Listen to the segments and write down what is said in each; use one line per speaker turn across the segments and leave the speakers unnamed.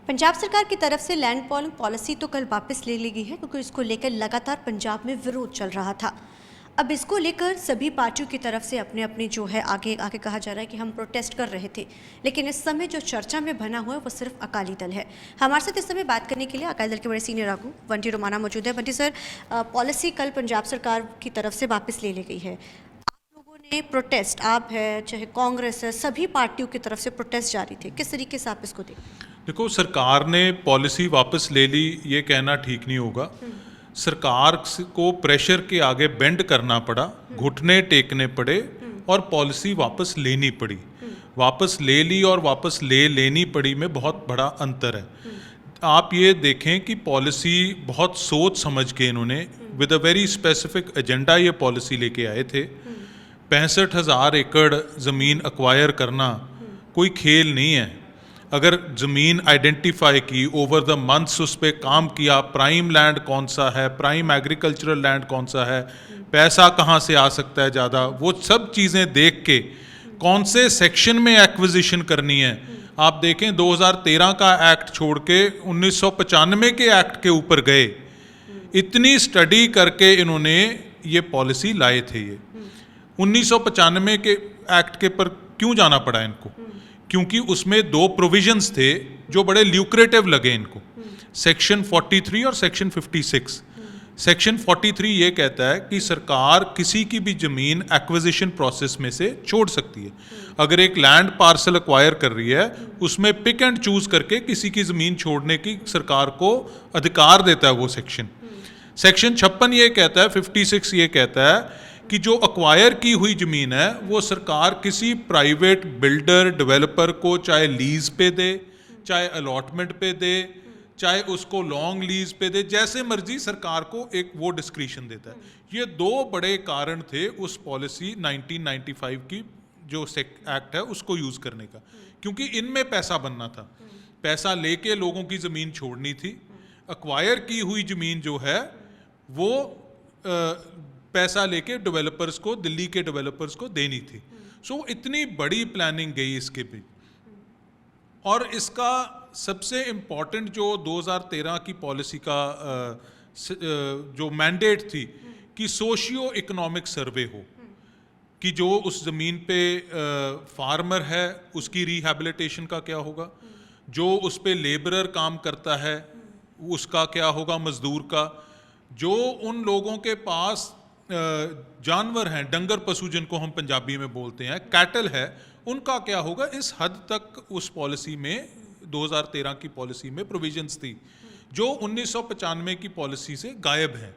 पंजाब सरकार की तरफ से लैंड पॉलिंग पॉलिसी तो कल वापस ले ली गई है क्योंकि इसको लेकर लगातार पंजाब में विरोध चल रहा था। अब इसको लेकर सभी पार्टियों की तरफ से अपने अपने जो है आगे आगे कहा जा रहा है कि हम प्रोटेस्ट कर रहे थे, लेकिन इस समय जो चर्चा में बना हुआ है वो सिर्फ अकाली दल है। हमारे साथ इस समय बात करने के लिए अकाली दल के बड़े सीनियर आगू बंटी रोमाना मौजूद है। बंटी सर, पॉलिसी कल पंजाब सरकार की तरफ से वापस ले ली गई है। आप लोगों ने प्रोटेस्ट, आप है चाहे कांग्रेस है, सभी पार्टियों की तरफ से प्रोटेस्ट जारी थे, किस तरीके से आप इसको देखते?
देखो, सरकार ने पॉलिसी वापस ले ली ये कहना ठीक नहीं होगा। सरकार को प्रेशर के आगे बेंड करना पड़ा, घुटने टेकने पड़े और पॉलिसी वापस लेनी पड़ी। वापस ले ली और वापस लेनी पड़ी में बहुत बड़ा अंतर है। आप ये देखें कि पॉलिसी बहुत सोच समझ के इन्होंने with a very specific agenda ये पॉलिसी लेके आए थे। 65,000 एकड़ ज़मीन एक्वायर करना कोई खेल नहीं है। अगर ज़मीन आइडेंटिफाई की, ओवर द मंथ्स उस पर काम किया, प्राइम लैंड कौन सा है, प्राइम एग्रीकल्चरल लैंड कौन सा है, पैसा कहाँ से आ सकता है ज़्यादा, वो सब चीज़ें देख के कौन से सेक्शन में एक्विजिशन करनी है। आप देखें 2013 का एक्ट छोड़ के 1995 के एक्ट के ऊपर गए। इतनी स्टडी करके इन्होंने ये पॉलिसी लाए थे। ये 1995 के एक्ट के पर क्यों जाना पड़ा इनको? क्योंकि उसमें 2 प्रोविजंस थे जो बड़े ल्यूक्रेटिव लगे इनको, सेक्शन 43 और सेक्शन 56। सेक्शन 43 ये कहता है कि सरकार किसी की भी ज़मीन एक्विजिशन प्रोसेस में से छोड़ सकती है। अगर एक लैंड पार्सल एक्वायर कर रही है, उसमें पिक एंड चूज करके किसी की ज़मीन छोड़ने की सरकार को अधिकार देता है वो सेक्शन। सेक्शन 56 ये कहता है, 56 ये कहता है कि जो एक्वायर की हुई ज़मीन है वो सरकार किसी प्राइवेट बिल्डर डेवलपर को चाहे लीज पे दे, चाहे अलॉटमेंट पे दे, चाहे उसको लॉन्ग लीज पे दे, जैसे मर्जी सरकार को एक वो डिस्क्रिशन देता है। ये 2 बड़े कारण थे उस पॉलिसी 1995 की जो एक्ट है उसको यूज़ करने का, क्योंकि इनमें पैसा बनना था। पैसा लेके लोगों की ज़मीन छोड़नी थी। एक्वायर की हुई ज़मीन जो है वो पैसा लेके डेवलपर्स को, दिल्ली के डेवलपर्स को देनी थी। सो इतनी बड़ी प्लानिंग गई इसके भी। और इसका सबसे इम्पॉर्टेंट जो 2013 की पॉलिसी का जो मैंडेट थी कि सोशियो इकोनॉमिक सर्वे हो, कि जो उस ज़मीन पे फार्मर है उसकी रिहैबिलिटेशन का क्या होगा, जो उस पे लेबरर काम करता है उसका क्या होगा, मजदूर का, जो उन लोगों के पास जानवर हैं, डंगर पशु जिनको हम पंजाबी में बोलते हैं, कैटल है, उनका क्या होगा। इस हद तक उस पॉलिसी में 2013 की पॉलिसी में प्रोविजंस थी जो 1995 की पॉलिसी से गायब है।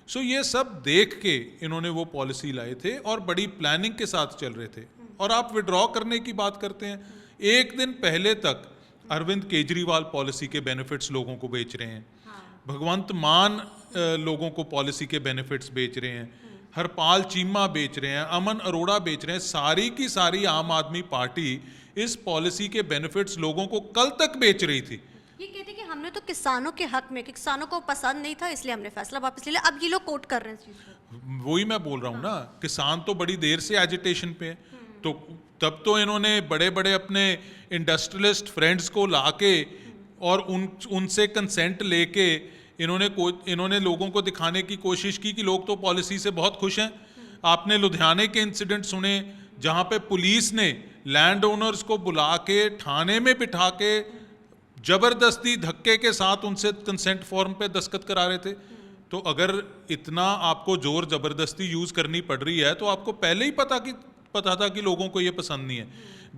सो ये सब देख के इन्होंने वो पॉलिसी लाए थे और बड़ी प्लानिंग के साथ चल रहे थे। और आप विड्रॉ करने की बात करते हैं, एक दिन पहले तक अरविंद केजरीवाल पॉलिसी के बेनिफिट्स लोगों को बेच रहे हैं, भगवंत मान लोगों को पॉलिसी के बेनिफिट्स बेच रहे हैं, हरपाल चीमा बेच रहे हैं, अमन अरोड़ा बेच रहे हैं। सारी की सारी आम आदमी पार्टी इस पॉलिसी के बेनिफिट्स लोगों को कल तक बेच रही थी।
ये कहते कि हमने तो किसानों के हक में, किसानों को पसंद नहीं था इसलिए हमने फैसला वापस ले लिया। अब ये लोग कोट कर रहे हैं इस चीज़ को।
वही मैं बोल रहा हूँ ना, किसान तो बड़ी देर से एजिटेशन पे है। तो तब तो इन्होंने बड़े बड़े अपने इंडस्ट्रियलिस्ट फ्रेंड्स को लाके और उनसे कंसेंट लेके इन्होंने लोगों को दिखाने की कोशिश की कि लोग तो पॉलिसी से बहुत खुश हैं। आपने लुधियाने के इंसिडेंट सुने जहाँ पे पुलिस ने लैंड ओनर्स को बुला के थाने में बिठा के जबरदस्ती धक्के के साथ उनसे कंसेंट फॉर्म पे दस्तखत करा रहे थे। तो अगर इतना आपको जोर जबरदस्ती यूज़ करनी पड़ रही है तो आपको पहले ही पता था कि लोगों को ये पसंद नहीं है।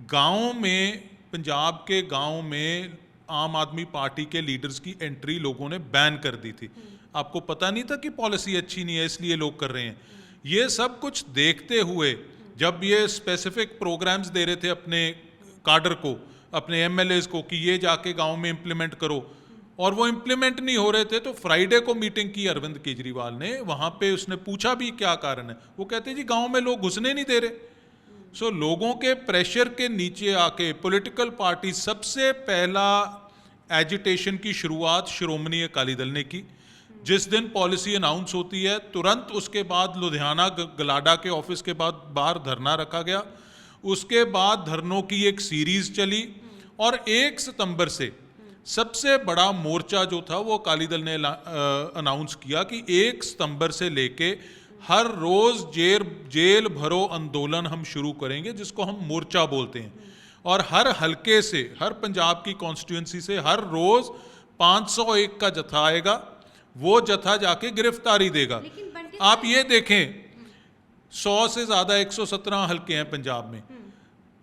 गाँव में, पंजाब के गाँव में आम आदमी पार्टी के लीडर्स की एंट्री लोगों ने बैन कर दी थी। आपको पता नहीं था कि पॉलिसी अच्छी नहीं है इसलिए लोग कर रहे हैं। ये सब कुछ देखते हुए जब ये स्पेसिफिक प्रोग्राम्स दे रहे थे अपने काडर को, अपने एमएलएज को कि ये जाके गांव में इम्प्लीमेंट करो, और वो इम्प्लीमेंट नहीं हो रहे थे, तो फ्राइडे को मीटिंग की अरविंद केजरीवाल ने। वहाँ पे उसने पूछा भी क्या कारण है, वो कहते जी गाँव में लोग घुसने नहीं दे रहे। सो लोगों के प्रेशर के नीचे आके पॉलिटिकल पार्टी, सबसे पहला एजिटेशन की शुरुआत श्रोमणी अकाली दल ने की। जिस दिन पॉलिसी अनाउंस होती है तुरंत उसके बाद लुधियाना गलाडा के ऑफिस के बाद बाहर धरना रखा गया। उसके बाद धरनों की एक सीरीज चली और 1 सितंबर से सबसे बड़ा मोर्चा जो था वो अकाली दल ने अनाउंस किया कि 1 सितंबर से लेके हर रोज जेल भरो आंदोलन हम शुरू करेंगे, जिसको हम मोर्चा बोलते हैं। और हर हलके से, हर पंजाब की कॉन्स्टिट्यूंसी से हर रोज 501 का जत्था आएगा, वो जत्था जाके गिरफ्तारी देगा। आप ये देखें 100 से ज्यादा 117 हलके हैं पंजाब में,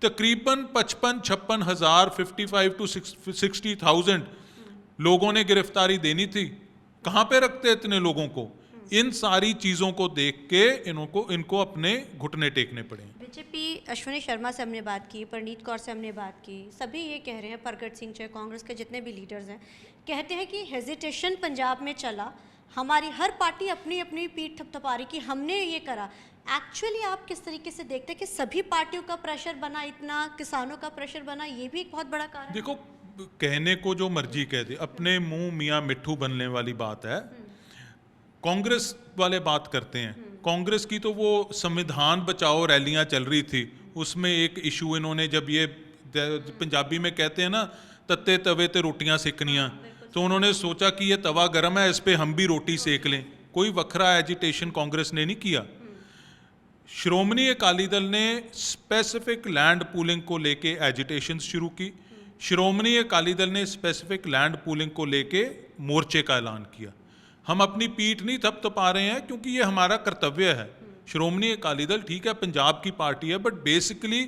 तकरीबन 55-56 हज़ार 55 to 60,000 लोगों ने गिरफ्तारी देनी थी। कहाँ पे रखते इतने लोगों को? इन सारी चीज़ों को देख के इनको अपने घुटने टेकने पड़े।
बीजेपी अश्विनी शर्मा से हमने बात की, परनीत कौर से हमने बात की, सभी ये कह रहे हैं, प्रगट सिंह चाहे कांग्रेस के जितने भी लीडर्स हैं, कहते हैं कि हेजिटेशन पंजाब में चला, हमारी हर पार्टी अपनी अपनी पीठ थपथपा रही कि हमने ये करा। एक्चुअली आप किस तरीके से देखते हैं कि सभी पार्टियों का प्रेशर बना, इतना किसानों का प्रेशर बना, ये भी एक बहुत बड़ा कारण?
देखो, कहने को जो मर्जी कह दे, अपने मुंह मियाँ मिट्ठू बनने वाली बात है। कांग्रेस वाले बात करते हैं, कांग्रेस की तो वो संविधान बचाओ रैलियां चल रही थी, उसमें एक इशू इन्होंने, जब ये पंजाबी में कहते हैं ना तत्ते तवे ते रोटियां सेकनियां, तो उन्होंने सोचा कि ये तवा गर्म है, इस पे हम भी रोटी सेक लें। कोई वखरा एजिटेशन कांग्रेस ने नहीं किया। श्रोमणी अकाली दल ने स्पेसिफिक लैंड पूलिंग को लेके एजिटेशन शुरू की। श्रोमणी अकाली दल ने स्पेसिफिक लैंड पूलिंग को लेके मोर्चे का ऐलान किया। हम अपनी पीठ नहीं थपथपा रहे हैं, क्योंकि ये हमारा कर्तव्य है। श्रोमणी अकाली दल ठीक है पंजाब की पार्टी है, बट बेसिकली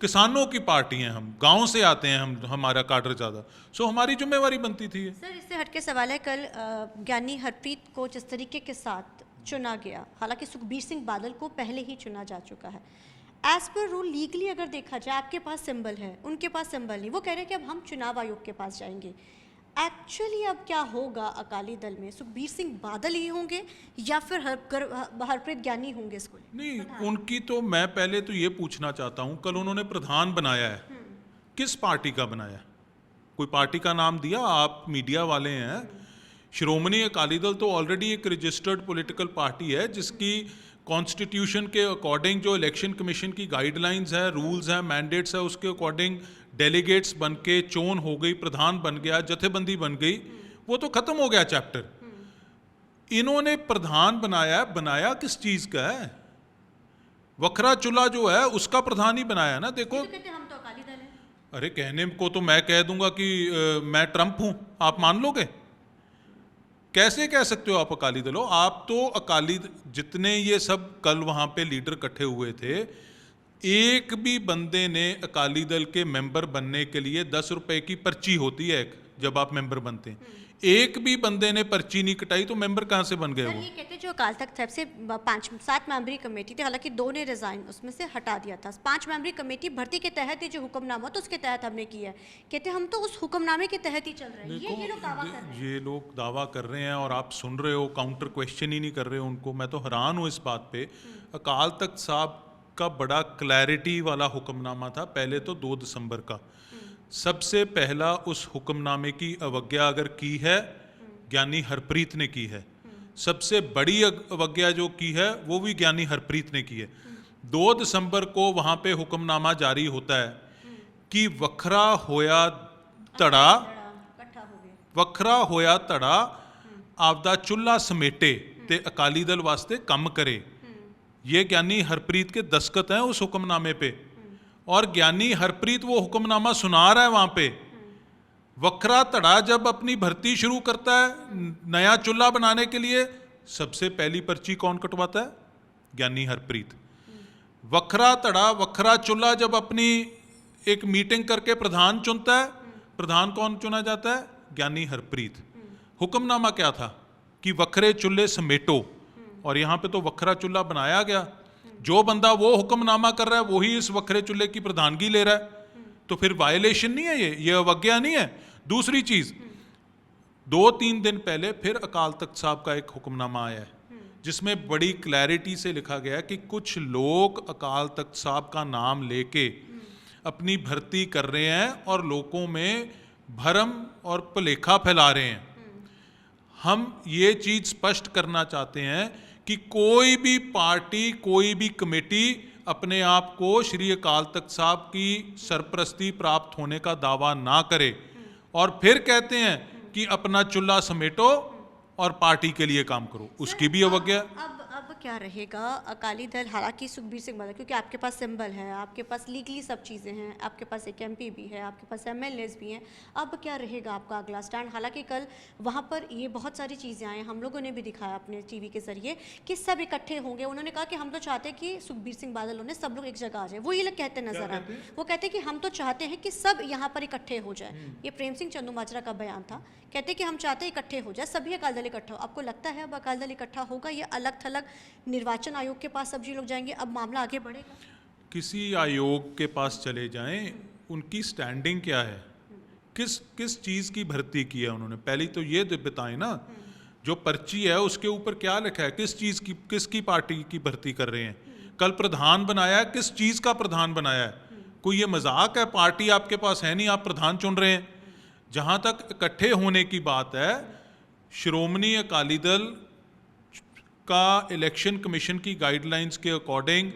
किसानों की पार्टी हैं, हम गांव से आते हैं, हमारा काडर ज़्यादा, सो हमारी जिम्मेवारी बनती थी।
सर, इससे हटके सवाल है, कल ज्ञानी हरप्रीत को जिस तरीके के साथ चुना गया, हालांकि सुखबीर सिंह बादल को पहले ही चुना जा चुका है, एज पर रूल लीगली अगर देखा जाए, आपके पास सिंबल है, उनके पास सिंबल नहीं, वो कह रहे हैं कि अब हम चुनाव आयोग के पास जाएंगे। एक्चुअली अब क्या होगा अकाली दल में? सुखबीर सिंह बादल ही होंगे या फिर हरप्रीत ज्ञानी होंगे इसको?
नहीं, उनकी तो मैं पहले तो ये पूछना चाहता हूँ, कल उन्होंने प्रधान बनाया है, किस पार्टी का बनाया? कोई पार्टी का नाम दिया? आप मीडिया वाले हैं। श्रोमणी अकाली दल तो ऑलरेडी एक रजिस्टर्ड पॉलिटिकल पार्टी है, जिसकी कॉन्स्टिट्यूशन के अकॉर्डिंग जो इलेक्शन कमीशन की गाइडलाइंस है, रूल्स हैं, मैंडेट्स है, उसके अकॉर्डिंग डेलीगेट्स बन के चोन हो गई, प्रधान बन गया, जथेबंदी बन गई, वो तो खत्म हो गया चैप्टर। इन्होंने प्रधान बनाया किस चीज का है? वखरा चुला जो है उसका प्रधान ही बनाया ना। देखो,
तो कहते हम तो अकाली दल हैं।
अरे कहने को तो मैं कह दूंगा कि मैं ट्रंप हूं, आप मान लोगे? कैसे कह सकते हो आप अकाली दल हो? आप तो अकाली, जितने ये सब कल वहां पे लीडर इकट्ठे हुए थे, एक भी बंदे ने अकाली दल के मेंबर बनने के लिए 10 रुपए की पर्ची होती है जब आप मेंबर बनते हैं, एक भी बंदे ने पर्ची नहीं कटाई, तो मेंबर कहां से बन गए वो?
ये कहते जो अकाल तख्त साहब से 5-7 मेंबरी कमेटी थी, हालांकि 2 ने रिजाइन उसमें से हटा दिया था। 5 मेंबरी कमेटी भर्ती के तहत ही जो हुक्मनामा तो उसके तहत हमने किया है, कहते हम तो उस हुक्मनामे के तहत ही चल रहे हैं। ये लोग दावा कर रहे हैं।
ये लोग दावा कर रहे हैं और आप सुन रहे हो, काउंटर क्वेश्चन ही नहीं कर रहे हो उनको। मैं तो हैरान हूँ इस बात पे। अकाल तख्त साहब का बड़ा क्लैरिटी वाला हुक्मनामा था, पहले तो 2 दिसंबर का। सबसे पहला उस हुक्मनामे की अवज्ञा अगर की है, ज्ञानी हरप्रीत ने की है। सबसे बड़ी अवज्ञा जो की है वो भी ज्ञानी हरप्रीत ने की है। 2 दिसंबर को वहां पे हुक्मनामा जारी होता है कि वखरा होया धड़ा, वखरा होया धड़ा आपदा चुल्ला समेटे ते अकाली दल वास्ते कम करे। ये ज्ञानी हरप्रीत के दस्तखत हैं उस हुक्मनामे पे, और ज्ञानी हरप्रीत वो हुक्मनामा सुना रहा है वहां पे। वखरा धड़ा जब अपनी भर्ती शुरू करता है नया चुल्ला बनाने के लिए, सबसे पहली पर्ची कौन कटवाता है? ज्ञानी हरप्रीत। वखरा धड़ा, वखरा चुल्ला जब अपनी एक मीटिंग करके प्रधान चुनता है, प्रधान कौन चुना जाता है? ज्ञानी हरप्रीत। हुक्मनामा क्या था कि वखरे चुल्ले समेटो, और यहाँ पे तो वखरा चुल्ला बनाया गया। जो बंदा वो हुक्मनामा कर रहा है वही इस वखरे चुल्ले की प्रधानगी ले रहा है, तो फिर वायलेशन नहीं है ये अवज्ञा नहीं है। दूसरी चीज, 2-3 दिन पहले फिर अकाल तख्त साहब का एक हुक्मनामा आया है जिसमें बड़ी क्लैरिटी से लिखा गया है कि कुछ लोग अकाल तख्त साहब का नाम लेके अपनी भर्ती कर रहे हैं और लोगों में भरम और भुलेखा फैला रहे हैं। हम ये चीज स्पष्ट करना चाहते हैं कि कोई भी पार्टी, कोई भी कमेटी अपने आप को श्री अकाल तख्त साहब की सरपरस्ती प्राप्त होने का दावा ना करे। और फिर कहते हैं कि अपना चुल्ला समेटो और पार्टी के लिए काम करो, उसकी भी अवज्ञा।
अब क्या रहेगा अकाली दल, हालांकि सुखबीर सिंह बादल, क्योंकि आपके पास सिंबल है, आपके पास लीगली सब चीज़ें हैं, आपके पास एक एमपी भी है, आपके पास एमएलएज भी हैं, अब क्या रहेगा आपका अगला स्टैंड? हालांकि कल वहाँ पर ये बहुत सारी चीज़ें आई, हम लोगों ने भी दिखाया अपने टीवी के जरिए कि सब इकट्ठे होंगे। उन्होंने कहा कि हम तो चाहते हैं कि सुखबीर सिंह बादल उन्हें सब लोग एक जगह आ जाए, वो ये लोग कहते नजर आए। वो कहते कि हम तो चाहते हैं कि सब यहाँ पर इकट्ठे हो जाए। ये प्रेम सिंह चंदूमाजरा का बयान था, कहते कि हम चाहते हैं इकट्ठे हो जाए, सभी अकाली दल इकट्ठा हो। आपको लगता है अब अकाली दल इकट्ठा होगा या अलग थलग निर्वाचन आयोग के पास सब जी लोग जाएंगे, अब मामला आगे बढ़ेगा?
किसी आयोग के पास चले जाएं, उनकी स्टैंडिंग क्या है, किस चीज़ की भर्ती की है उन्होंने, पहले तो ये बताएं ना। जो पर्ची है उसके ऊपर क्या लिखा है, किस चीज़ की, किसकी पार्टी की भर्ती कर रहे हैं। कल प्रधान बनाया है, किस चीज़ का प्रधान बनाया है? कोई ये मजाक है? पार्टी आपके पास है नहीं, आप प्रधान चुन रहे हैं। जहाँ तक इकट्ठे होने की बात है, श्रोमणी अकाली दल का इलेक्शन कमीशन की गाइडलाइंस के अकॉर्डिंग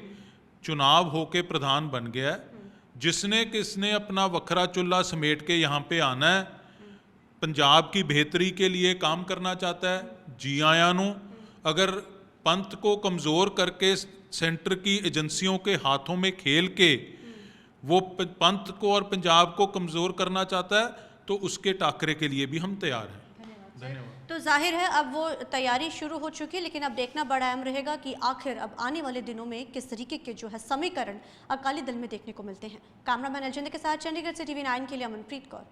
चुनाव होके प्रधान बन गया है। जिसने किसने अपना वखरा चुल्ला समेट के यहाँ पे आना है, पंजाब की बेहतरी के लिए काम करना चाहता है, जी आया नू। अगर पंथ को कमज़ोर करके सेंटर की एजेंसियों के हाथों में खेल के वो पंथ को और पंजाब को कमज़ोर करना चाहता है, तो उसके टाकरे के लिए भी हम तैयार हैं। धन्यवाद।
तो जाहिर है अब वो तैयारी शुरू हो चुकी है, लेकिन अब देखना बड़ा अहम रहेगा कि आखिर अब आने वाले दिनों में किस तरीके के जो है समीकरण अकाली दल में देखने को मिलते हैं। कैमरामैन अलजिंदर के साथ चंडीगढ़ से TV9 के लिए अमनप्रीत कौर।